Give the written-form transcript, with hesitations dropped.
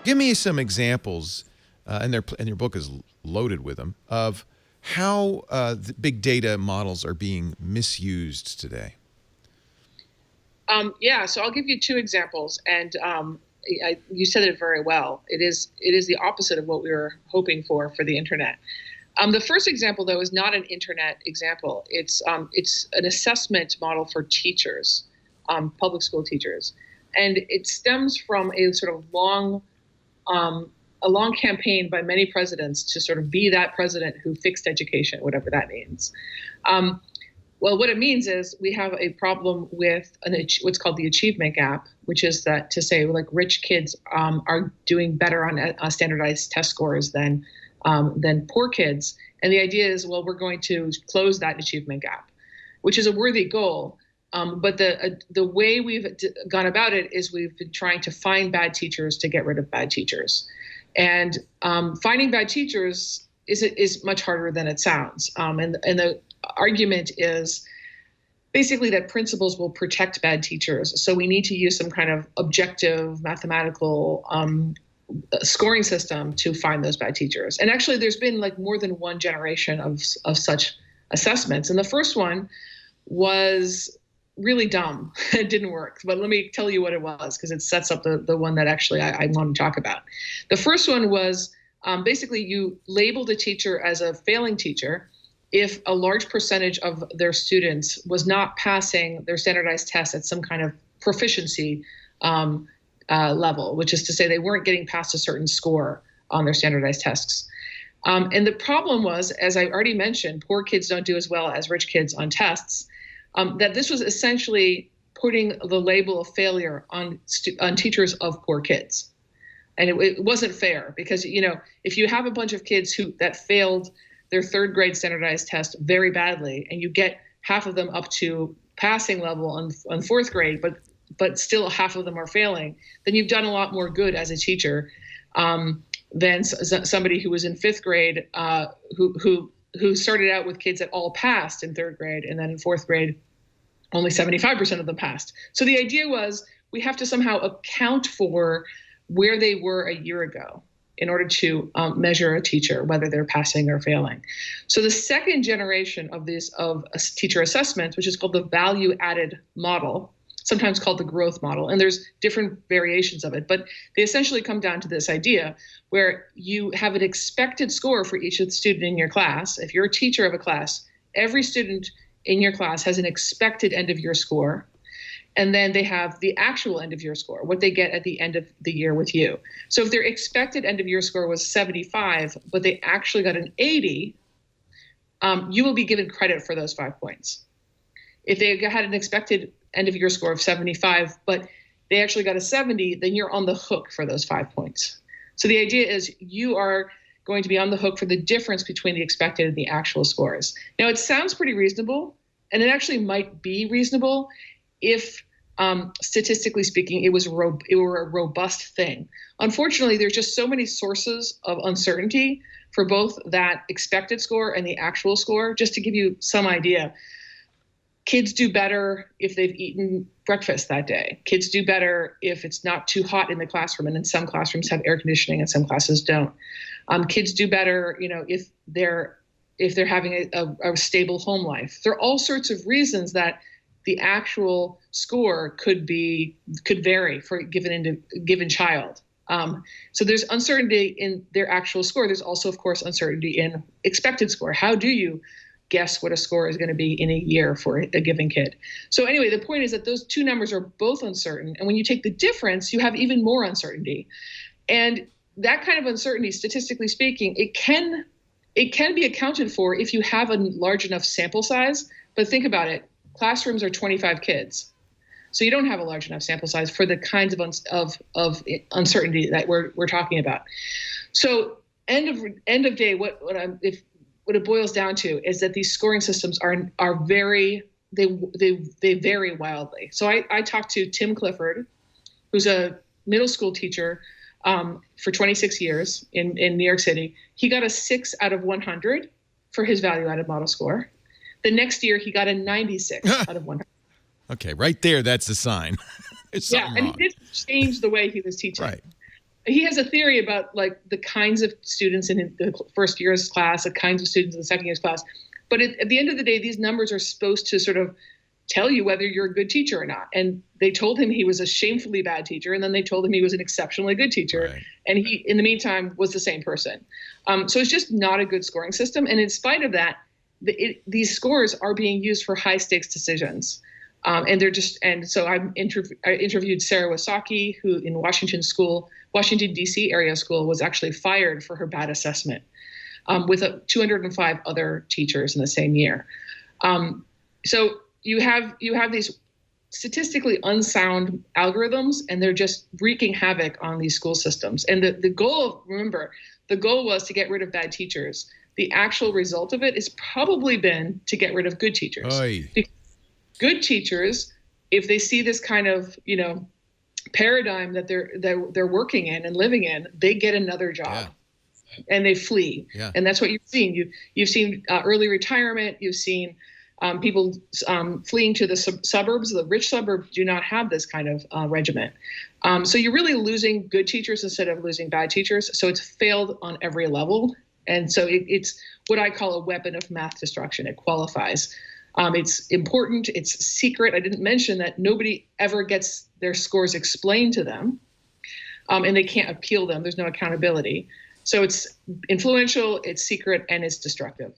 Give me some examples, and your book is loaded with them, of how the big data models are being misused today. So I'll give you two examples, and you said it very well. It is the opposite of what we were hoping for the internet. The first example, though, is not an internet example. It's an assessment model for teachers, public school teachers, and it stems from a sort of long campaign by many presidents to sort of be that president who fixed education, whatever that means. Well, what it means is we have a problem with what's called the achievement gap, which is that to say like rich kids are doing better on standardized test scores than poor kids. And the idea is, well, we're going to close that achievement gap, which is a worthy goal. But the way we've gone about it is we've been trying to find bad teachers to get rid of bad teachers. And finding bad teachers is much harder than it sounds. And the argument is basically that principals will protect bad teachers. So we need to use some kind of objective mathematical scoring system to find those bad teachers. And actually, there's been like more than one generation of such assessments. And the first one was really dumb. It didn't work. But let me tell you what it was, because it sets up the one that actually I want to talk about. The first one was basically you labeled a teacher as a failing teacher if a large percentage of their students was not passing their standardized tests at some kind of proficiency level, which is to say they weren't getting past a certain score on their standardized tests. And the problem was, as I already mentioned, poor kids don't do as well as rich kids on tests, that this was essentially putting the label of failure on teachers of poor kids. And it wasn't fair because, if you have a bunch of kids that failed their third grade standardized test very badly, and you get half of them up to passing level on fourth grade, but still half of them are failing, then you've done a lot more good as a teacher than somebody who was in fifth grade who started out with kids that all passed in third grade, and then in fourth grade, only 75% of them passed. So the idea was we have to somehow account for where they were a year ago in order to measure a teacher, whether they're passing or failing. So the second generation of teacher assessments, which is called the value-added model, sometimes called the growth model, and there's different variations of it, but they essentially come down to this idea where you have an expected score for each student in your class. If you're a teacher of a class, every student in your class has an expected end-of-year score, and then they have the actual end-of-year score, what they get at the end of the year with you. So if their expected end-of-year score was 75, but they actually got an 80, you will be given credit for those 5 points. If they had an expected end-of-year score of 75, but they actually got a 70, then you're on the hook for those 5 points. So the idea is you are going to be on the hook for the difference between the expected and the actual scores. Now, it sounds pretty reasonable, and it actually might be reasonable if, statistically speaking, it were a robust thing. Unfortunately, there's just so many sources of uncertainty for both that expected score and the actual score. Just to give you some idea, kids do better if they've eaten breakfast that day. Kids do better if it's not too hot in the classroom, and in some classrooms have air conditioning and some classes don't. Kids do better, if they're having a stable home life. There are all sorts of reasons that the actual score could vary for a given child. So there's uncertainty in their actual score. There's also, of course, uncertainty in expected score. How do you guess what a score is going to be in a year for a given kid? So anyway, the point is that those two numbers are both uncertain. And when you take the difference, you have even more uncertainty. And that kind of uncertainty, statistically speaking, it can be accounted for if you have a large enough sample size. But think about it. Classrooms are 25 kids. So you don't have a large enough sample size for the kinds of uncertainty that we're talking about. So end of day, what it boils down to is that these scoring systems are very, they vary wildly. So I talked to Tim Clifford, who's a middle school teacher for 26 years in New York City. He got a 6 out of 100 for his value-added model score. The next year, he got a 96 out of 100. Okay, right there, that's the sign. It's something and wrong. he did change the way he was teaching. Right. he has a theory about like the kinds of students in the first year's class, the kinds of students in the second year's class. But at the end of the day, these numbers are supposed to sort of tell you whether you're a good teacher or not. And they told him he was a shamefully bad teacher, and then they told him he was an exceptionally good teacher. Right. And he, in the meantime, was the same person. So it's just not a good scoring system. And in spite of that, these scores are being used for high stakes decisions. And they're just, and so I interviewed Sarah Wasaki, who in Washington, D.C. area school was actually fired for her bad assessment with 205 other teachers in the same year. So you have these statistically unsound algorithms, and they're just wreaking havoc on these school systems. And the goal was to get rid of bad teachers. The actual result of it has probably been to get rid of good teachers. Because good teachers, if they see this kind of, paradigm that they're working in and living in, they get another job. And they flee. Yeah. And that's what you've seen. You've seen early retirement. You've seen people fleeing to the suburbs. The rich suburbs do not have this kind of regimen. So you're really losing good teachers instead of losing bad teachers. So it's failed on every level. And so it's what I call a weapon of math destruction. It qualifies. It's important. It's secret. I didn't mention that nobody ever gets their scores explained to them, and they can't appeal them. There's no accountability. So it's influential, it's secret, and it's destructive.